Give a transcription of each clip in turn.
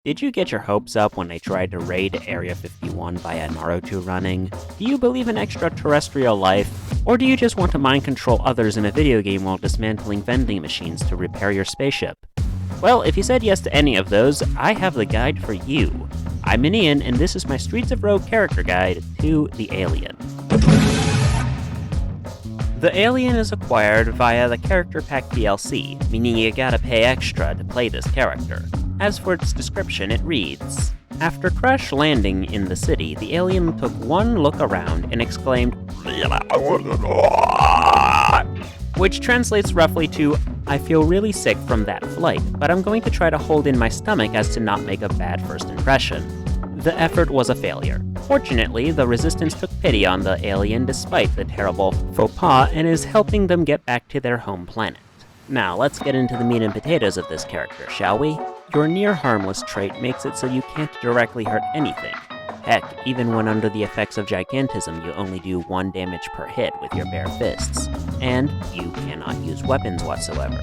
Did you get your hopes up when they tried to raid Area 51 via Naruto running? Do you believe in extraterrestrial life? Or do you just want to mind control others in a video game while dismantling vending machines to repair your spaceship? Well, if you said yes to any of those, I have the guide for you. I'm Minion, and this is my Streets of Rogue character guide to the Alien. The Alien is acquired via the Character Pack DLC, meaning you gotta pay extra to play this character. As for its description, it reads, "After crash landing in the city, the alien took one look around and exclaimed, which translates roughly to, I feel really sick from that flight, but I'm going to try to hold in my stomach as to not make a bad first impression." The effort was a failure. Fortunately, the Resistance took pity on the alien despite the terrible faux pas and is helping them get back to their home planet. Now, let's get into the meat and potatoes of this character, shall we? Your near-harmless trait makes it so you can't directly hurt anything. Heck, even when under the effects of gigantism, you only do 1 damage per hit with your bare fists. And you cannot use weapons whatsoever.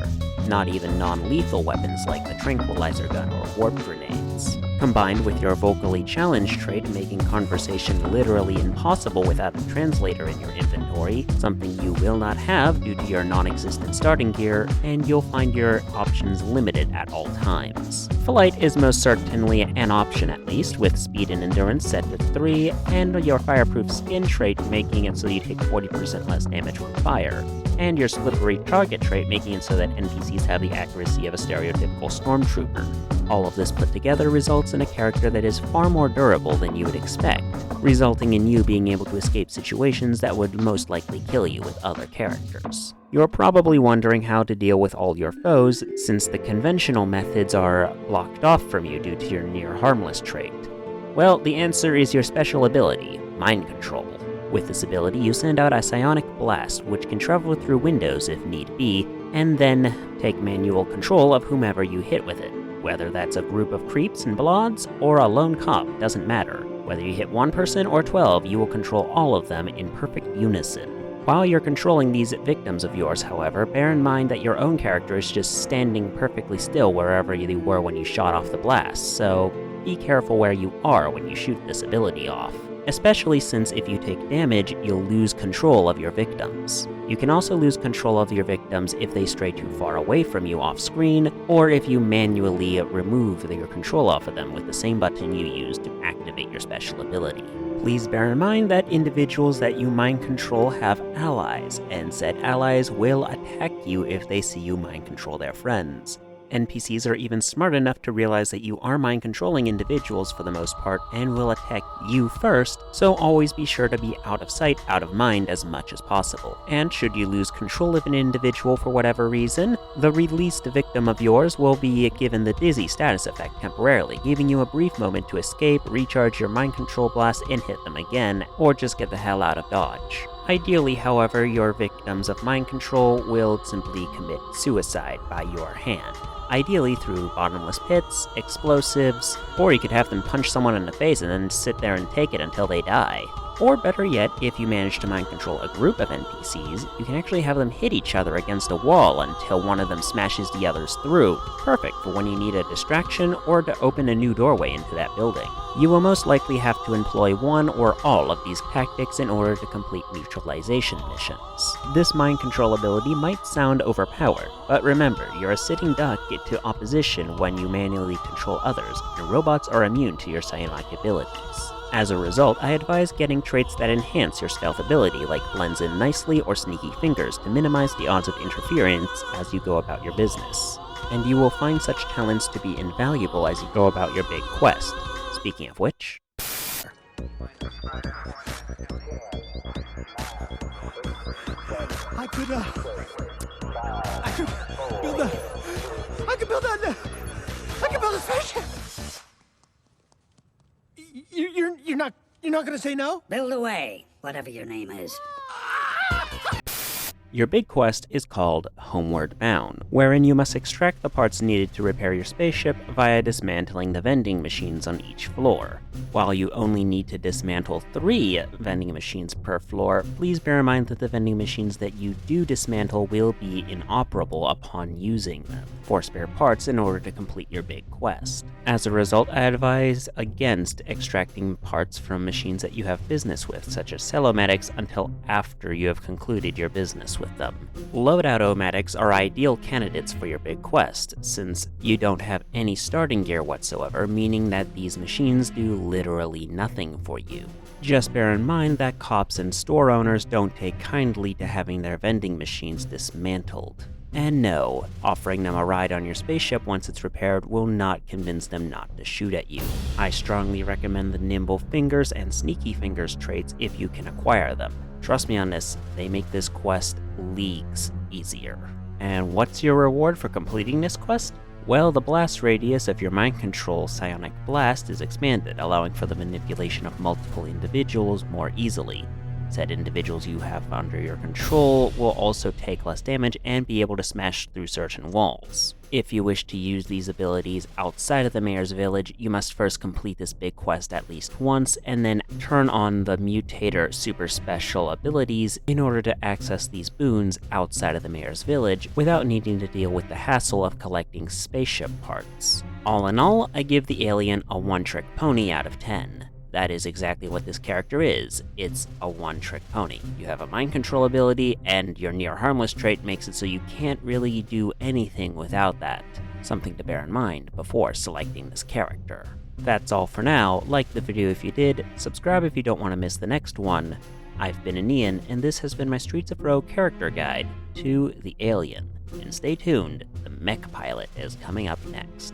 Not even non-lethal weapons like the tranquilizer gun or warp grenades. Combined with your vocally challenged trait making conversation literally impossible without a translator in your inventory, something you will not have due to your non-existent starting gear, and you'll find your options limited at all times. Flight is most certainly an option at least, with speed and endurance set to 3, and your fireproof skin trait making it so you take 40% less damage from fire, and your slippery target trait making it so that NPCs have the accuracy of a stereotypical stormtrooper. All of this put together results in a character that is far more durable than you would expect, resulting in you being able to escape situations that would most likely kill you with other characters. You're probably wondering how to deal with all your foes, since the conventional methods are blocked off from you due to your near-harmless trait. Well, the answer is your special ability, Mind Control. With this ability, you send out a psionic blast, which can travel through windows if need be, and then take manual control of whomever you hit with it. Whether that's a group of creeps and bloods, or a lone cop, doesn't matter. Whether you hit 1 person or 12, you will control all of them in perfect unison. While you're controlling these victims of yours, however, bear in mind that your own character is just standing perfectly still wherever you were when you shot off the blast, so be careful where you are when you shoot this ability off. Especially since if you take damage, you'll lose control of your victims. You can also lose control of your victims if they stray too far away from you off-screen, or if you manually remove your control off of them with the same button you use to activate your special ability. Please bear in mind that individuals that you mind control have allies, and said allies will attack you if they see you mind control their friends. NPCs are even smart enough to realize that you are mind-controlling individuals for the most part and will attack you first, so always be sure to be out of sight, out of mind as much as possible. And should you lose control of an individual for whatever reason, the released victim of yours will be given the dizzy status effect temporarily, giving you a brief moment to escape, recharge your mind control blast, and hit them again, or just get the hell out of Dodge. Ideally, however, your victims of mind control will simply commit suicide by your hand. Ideally through bottomless pits, explosives, or you could have them punch someone in the face and then sit there and take it until they die. Or better yet, if you manage to mind control a group of NPCs, you can actually have them hit each other against a wall until one of them smashes the others through, perfect for when you need a distraction or to open a new doorway into that building. You will most likely have to employ one or all of these tactics in order to complete neutralization missions. This mind control ability might sound overpowered, but remember, you're a sitting duck to opposition when you manually control others, and robots are immune to your psionic abilities. As a result, I advise getting traits that enhance your stealth ability, like blends in nicely or sneaky fingers, to minimize the odds of interference as you go about your business. And you will find such talents to be invaluable as you go about your big quest. Speaking of which... I could build a spaceship! You're not gonna say no? Build away, whatever your name is. Your big quest is called Homeward Bound, wherein you must extract the parts needed to repair your spaceship via dismantling the vending machines on each floor. While you only need to dismantle 3 vending machines per floor, please bear in mind that the vending machines that you do dismantle will be inoperable upon using them for spare parts in order to complete your big quest. As a result, I advise against extracting parts from machines that you have business with, such as cell-o-matics, until after you have concluded your business with them. Loadout-o-matics are ideal candidates for your big quest, since you don't have any starting gear whatsoever, meaning that these machines do literally nothing for you. Just bear in mind that cops and store owners don't take kindly to having their vending machines dismantled. And no, offering them a ride on your spaceship once it's repaired will not convince them not to shoot at you. I strongly recommend the Nimble Fingers and Sneaky Fingers traits if you can acquire them. Trust me on this, they make this quest leagues easier. And what's your reward for completing this quest? Well, the blast radius of your mind control psionic blast is expanded, allowing for the manipulation of multiple individuals more easily. Said individuals you have under your control will also take less damage and be able to smash through certain walls. If you wish to use these abilities outside of the Mayor's Village, you must first complete this big quest at least once, and then turn on the Mutator super special abilities in order to access these boons outside of the Mayor's Village without needing to deal with the hassle of collecting spaceship parts. All in all, I give the alien a one-trick pony out of 10. That is exactly what this character is. It's a one-trick pony. You have a mind control ability, and your near harmless trait makes it so you can't really do anything without that. Something to bear in mind before selecting this character. That's all for now. Like the video if you did, subscribe if you don't want to miss the next one. I've been Ian, and this has been my Streets of Rogue character guide to the alien. And stay tuned, the mech pilot is coming up next.